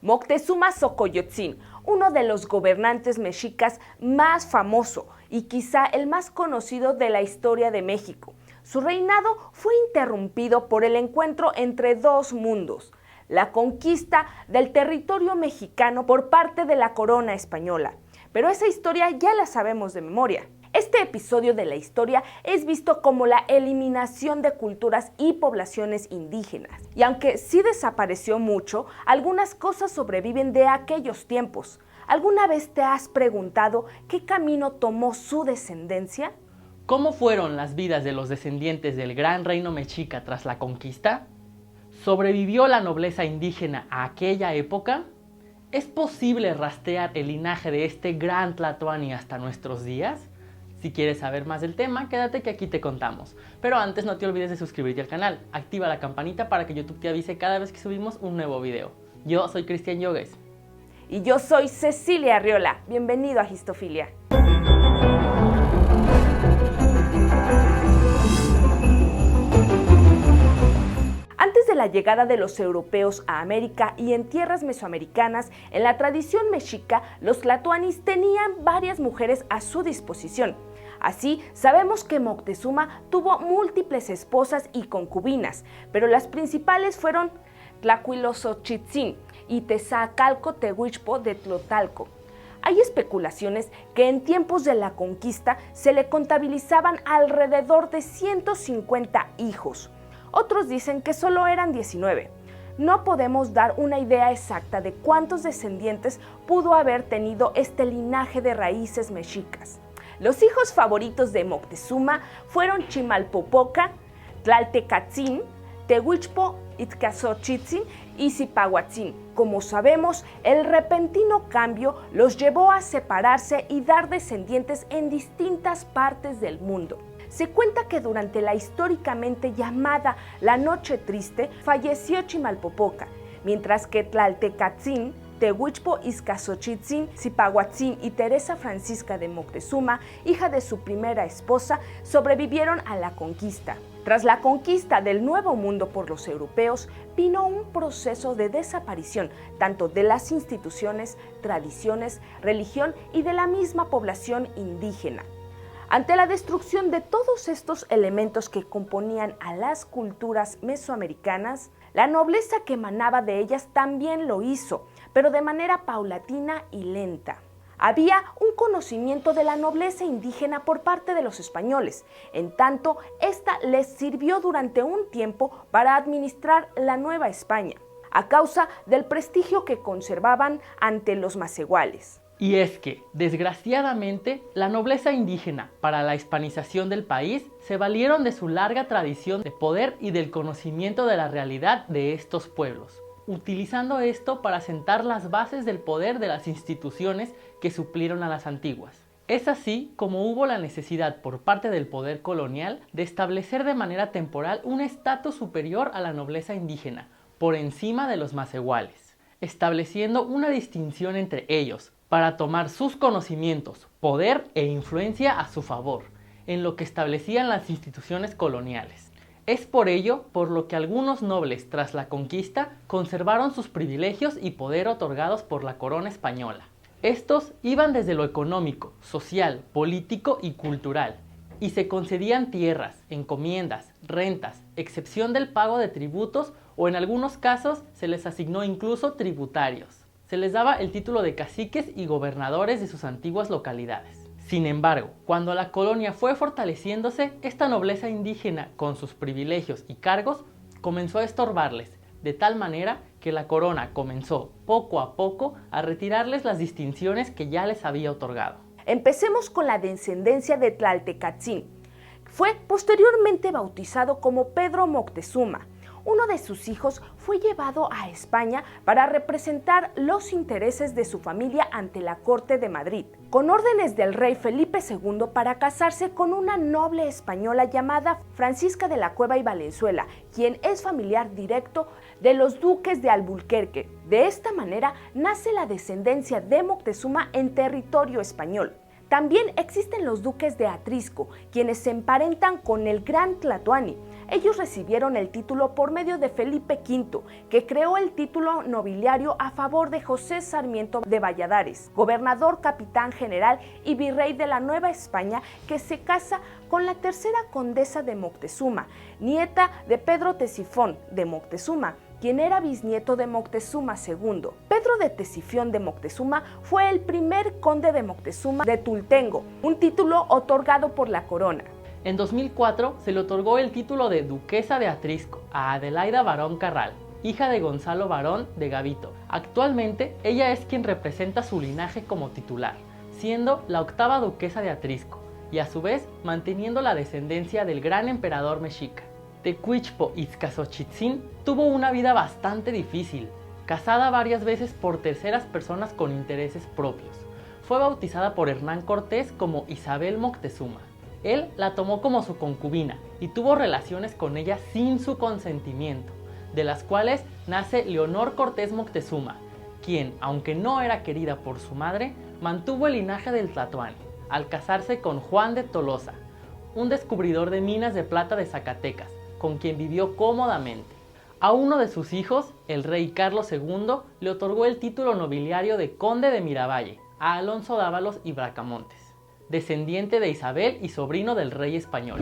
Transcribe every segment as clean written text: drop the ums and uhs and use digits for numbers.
Moctezuma Xocoyotzin, uno de los gobernantes mexicas más famoso y quizá el más conocido de la historia de México. Su reinado fue interrumpido por el encuentro entre dos mundos: la conquista del territorio mexicano por parte de la corona española. Pero esa historia ya la sabemos de memoria. Este episodio de la historia es visto como la eliminación de culturas y poblaciones indígenas. Y aunque sí desapareció mucho, algunas cosas sobreviven de aquellos tiempos. ¿Alguna vez te has preguntado qué camino tomó su descendencia? ¿Cómo fueron las vidas de los descendientes del gran reino mexica tras la conquista? ¿Sobrevivió la nobleza indígena a aquella época? ¿Es posible rastrear el linaje de este gran Tlatoani hasta nuestros días? Si quieres saber más del tema, quédate que aquí te contamos. Pero antes no te olvides de suscribirte al canal, activa la campanita para que YouTube te avise cada vez que subimos un nuevo video. Yo soy Cristian Yogues. Y yo soy Cecilia Arriola. Bienvenido a Histofilia. Antes de la llegada de los europeos a América y en tierras mesoamericanas, en la tradición mexica, los tlatoanis tenían varias mujeres a su disposición. Así, sabemos que Moctezuma tuvo múltiples esposas y concubinas, pero las principales fueron Tlacuiloxochitzin y Tezacalco-Tehuichpo de Tlotalco. Hay especulaciones que en tiempos de la conquista se le contabilizaban alrededor de 150 hijos. Otros dicen que solo eran 19. No podemos dar una idea exacta de cuántos descendientes pudo haber tenido este linaje de raíces mexicas. Los hijos favoritos de Moctezuma fueron Chimalpopoca, Tlaltecatzin, Tehuichpo, Itzcazochitzin y Zipahuatzin. Como sabemos, el repentino cambio los llevó a separarse y dar descendientes en distintas partes del mundo. Se cuenta que durante la históricamente llamada la Noche Triste falleció Chimalpopoca, mientras que Tlaltecatzin, Tehuichpo Izcazochitzin, Zipahuatzin y Teresa Francisca de Moctezuma, hija de su primera esposa, sobrevivieron a la conquista. Tras la conquista del Nuevo Mundo por los europeos, vino un proceso de desaparición tanto de las instituciones, tradiciones, religión y de la misma población indígena. Ante la destrucción de todos estos elementos que componían a las culturas mesoamericanas, la nobleza que emanaba de ellas también lo hizo, pero de manera paulatina y lenta. Había un conocimiento de la nobleza indígena por parte de los españoles, en tanto esta les sirvió durante un tiempo para administrar la Nueva España, a causa del prestigio que conservaban ante los macehuales. Y es que, desgraciadamente, la nobleza indígena para la hispanización del país se valieron de su larga tradición de poder y del conocimiento de la realidad de estos pueblos, utilizando esto para sentar las bases del poder de las instituciones que suplieron a las antiguas. Es así como hubo la necesidad por parte del poder colonial de establecer de manera temporal un estatus superior a la nobleza indígena, por encima de los macehuales, estableciendo una distinción entre ellos, para tomar sus conocimientos, poder e influencia a su favor, en lo que establecían las instituciones coloniales. Es por ello por lo que algunos nobles tras la conquista conservaron sus privilegios y poder otorgados por la corona española. Estos iban desde lo económico, social, político y cultural, y se concedían tierras, encomiendas, rentas, excepción del pago de tributos o en algunos casos se les asignó incluso tributarios. Se les daba el título de caciques y gobernadores de sus antiguas localidades. Sin embargo, cuando la colonia fue fortaleciéndose, esta nobleza indígena, con sus privilegios y cargos, comenzó a estorbarles, de tal manera que la corona comenzó, poco a poco, a retirarles las distinciones que ya les había otorgado. Empecemos con la descendencia de Tlaltecatzin. Fue posteriormente bautizado como Pedro Moctezuma. Uno de sus hijos fue llevado a España para representar los intereses de su familia ante la corte de Madrid, con órdenes del rey Felipe II para casarse con una noble española llamada Francisca de la Cueva y Valenzuela, quien es familiar directo de los duques de Alburquerque. De esta manera nace la descendencia de Moctezuma en territorio español. También existen los duques de Atrisco, quienes se emparentan con el gran Tlatoani. ellos recibieron el título por medio de Felipe V, que creó el título nobiliario a favor de José Sarmiento de Valladares, gobernador, capitán general y virrey de la Nueva España, que se casa con la tercera condesa de Moctezuma, nieta de Pedro Ctesifón de Moctezuma, quien era bisnieto de Moctezuma II. Pedro de Ctesifión de Moctezuma fue el primer conde de Moctezuma de Tultengo, un título otorgado por la corona. En 2004 se le otorgó el título de Duquesa de Atrisco a Adelaida Barón Carral, hija de Gonzalo Barón de Gavito. Actualmente ella es quien representa su linaje como titular, siendo la octava duquesa de Atrisco y a su vez manteniendo la descendencia del gran emperador mexica. Tecuichpo Itzcazochitzin tuvo una vida bastante difícil, casada varias veces por terceras personas con intereses propios. Fue bautizada por Hernán Cortés como Isabel Moctezuma. Él la tomó como su concubina y tuvo relaciones con ella sin su consentimiento, de las cuales nace Leonor Cortés Moctezuma, quien, aunque no era querida por su madre, mantuvo el linaje del Tlatoani, al casarse con Juan de Tolosa, un descubridor de minas de plata de Zacatecas, con quien vivió cómodamente. A uno de sus hijos, el rey Carlos II, le otorgó el título nobiliario de Conde de Miravalle, a Alonso Dávalos y Bracamontes, descendiente de Isabel y sobrino del rey español.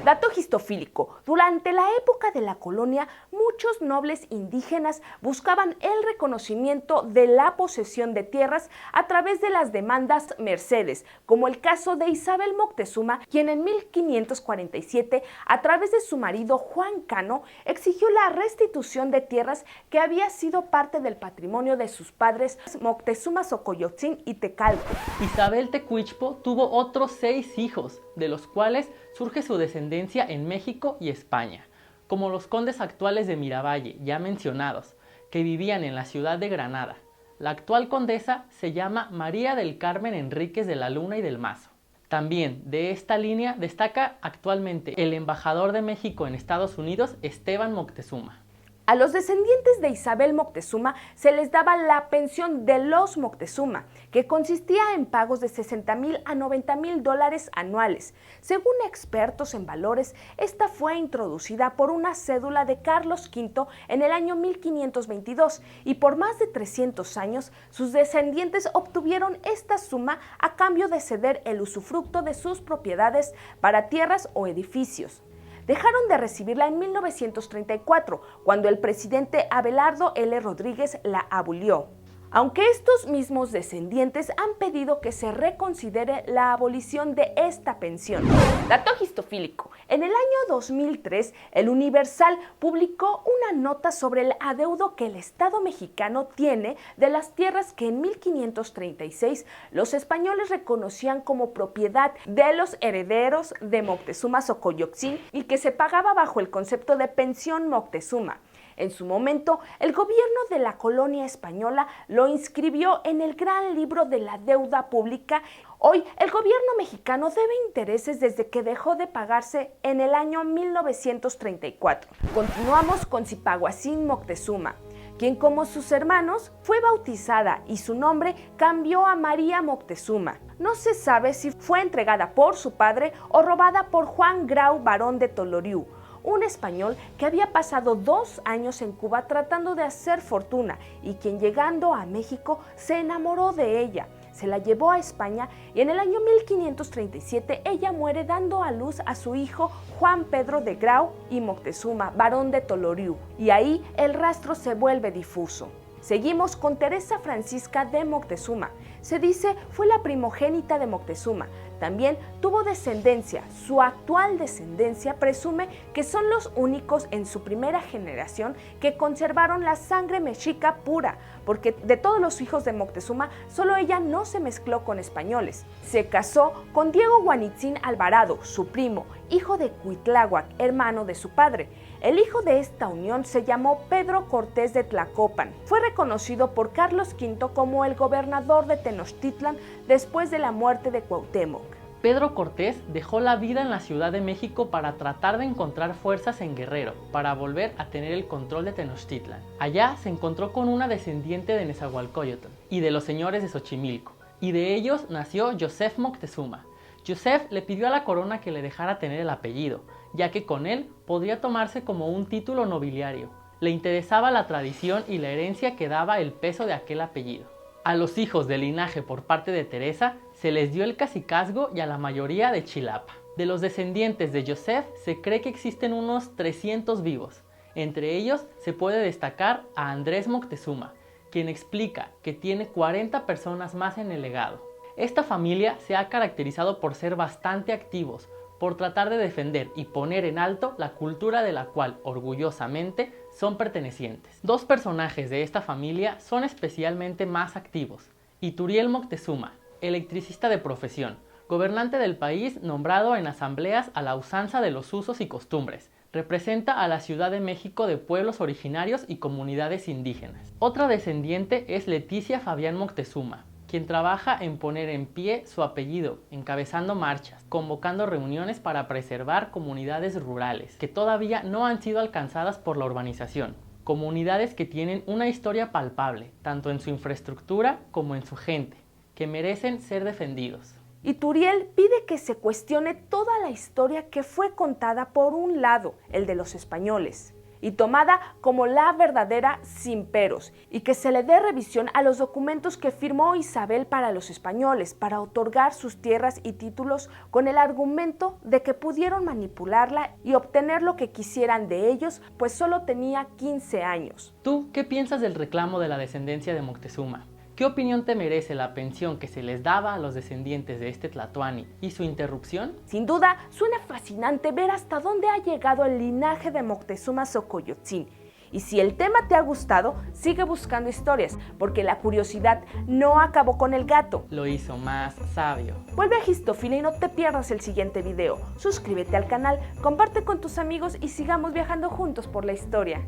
Dato histofílico: durante la época de la colonia, muchos nobles indígenas buscaban el reconocimiento de la posesión de tierras a través de las demandas mercedes, como el caso de Isabel Moctezuma, quien en 1547, a través de su marido Juan Cano, exigió la restitución de tierras que había sido parte del patrimonio de sus padres Moctezuma Xocoyotzin y Tecalco. Isabel Tecuichpo tuvo otros 6 hijos, de los cuales surge su descendencia en México y España, como los condes actuales de Miravalle, ya mencionados, que vivían en la ciudad de Granada. La actual condesa se llama María del Carmen Enríquez de la Luna y del Mazo. También de esta línea destaca actualmente el embajador de México en Estados Unidos, Esteban Moctezuma. A los descendientes de Isabel Moctezuma se les daba la pensión de los Moctezuma, que consistía en pagos de $60,000 a $90,000 anuales. Según expertos en valores, esta fue introducida por una cédula de Carlos V en el año 1522 y por más de 300 años sus descendientes obtuvieron esta suma a cambio de ceder el usufructo de sus propiedades para tierras o edificios. Dejaron de recibirla en 1934, cuando el presidente Abelardo L. Rodríguez la abolió. Aunque estos mismos descendientes han pedido que se reconsidere la abolición de esta pensión. Dato histofílico: en el año 2003, el Universal publicó una nota sobre el adeudo que el Estado mexicano tiene de las tierras que en 1536 los españoles reconocían como propiedad de los herederos de Moctezuma Xocoyotzin y que se pagaba bajo el concepto de pensión Moctezuma. En su momento, el gobierno de la colonia española lo inscribió en el Gran Libro de la Deuda Pública. Hoy, el gobierno mexicano debe intereses desde que dejó de pagarse en el año 1934. Continuamos con Zipahuatzin Moctezuma, quien, como sus hermanos, fue bautizada y su nombre cambió a María Moctezuma. No se sabe si fue entregada por su padre o robada por Juan Grau Barón de Toloriu, un español que había pasado 2 años en Cuba tratando de hacer fortuna y quien, llegando a México, se enamoró de ella. Se la llevó a España y en el año 1537 ella muere dando a luz a su hijo Juan Pedro de Grau y Moctezuma, barón de Toloriu, y ahí el rastro se vuelve difuso. Seguimos con Teresa Francisca de Moctezuma. Se dice fue la primogénita de Moctezuma. También tuvo descendencia. Su actual descendencia presume que son los únicos en su primera generación que conservaron la sangre mexica pura, porque de todos los hijos de Moctezuma, solo ella no se mezcló con españoles. Se casó con Diego Guanitzín Alvarado, su primo, hijo de Cuitláhuac, hermano de su padre. El hijo de esta unión se llamó Pedro Cortés de Tlacopan. Fue reconocido por Carlos V como el gobernador de Tenochtitlan después de la muerte de Cuauhtémoc. Pedro Cortés dejó la vida en la Ciudad de México para tratar de encontrar fuerzas en Guerrero, para volver a tener el control de Tenochtitlan. Allá se encontró con una descendiente de Nezahualcóyotl y de los señores de Xochimilco, y de ellos nació Joseph Moctezuma. Yosef le pidió a la corona que le dejara tener el apellido, ya que con él podría tomarse como un título nobiliario. Le interesaba la tradición y la herencia que daba el peso de aquel apellido. A los hijos del linaje por parte de Teresa se les dio el cacicazgo y a la mayoría de Chilapa. De los descendientes de Yosef se cree que existen unos 300 vivos. Entre ellos se puede destacar a Andrés Moctezuma, quien explica que tiene 40 personas más en el legado. Esta familia se ha caracterizado por ser bastante activos, por tratar de defender y poner en alto la cultura de la cual orgullosamente son pertenecientes. Dos personajes de esta familia son especialmente más activos: Ituriel Moctezuma, electricista de profesión, gobernante del país nombrado en asambleas a la usanza de los usos y costumbres. Representa a la Ciudad de México de pueblos originarios y comunidades indígenas. Otra descendiente es Leticia Fabián Moctezuma, quien trabaja en poner en pie su apellido, encabezando marchas, convocando reuniones para preservar comunidades rurales que todavía no han sido alcanzadas por la urbanización. Comunidades que tienen una historia palpable, tanto en su infraestructura como en su gente, que merecen ser defendidos. Ituriel pide que se cuestione toda la historia que fue contada por un lado, el de los españoles, y tomada como la verdadera sin peros, y que se le dé revisión a los documentos que firmó Isabel para los españoles, para otorgar sus tierras y títulos con el argumento de que pudieron manipularla y obtener lo que quisieran de ellos, pues solo tenía 15 años. ¿Tú qué piensas del reclamo de la descendencia de Moctezuma? ¿Qué opinión te merece la pensión que se les daba a los descendientes de este tlatoani y su interrupción? Sin duda, suena fascinante ver hasta dónde ha llegado el linaje de Moctezuma Xocoyotzin. Y si el tema te ha gustado, sigue buscando historias, porque la curiosidad no acabó con el gato. Lo hizo más sabio. Vuelve a Gistofila y no te pierdas el siguiente video. Suscríbete al canal, comparte con tus amigos y sigamos viajando juntos por la historia.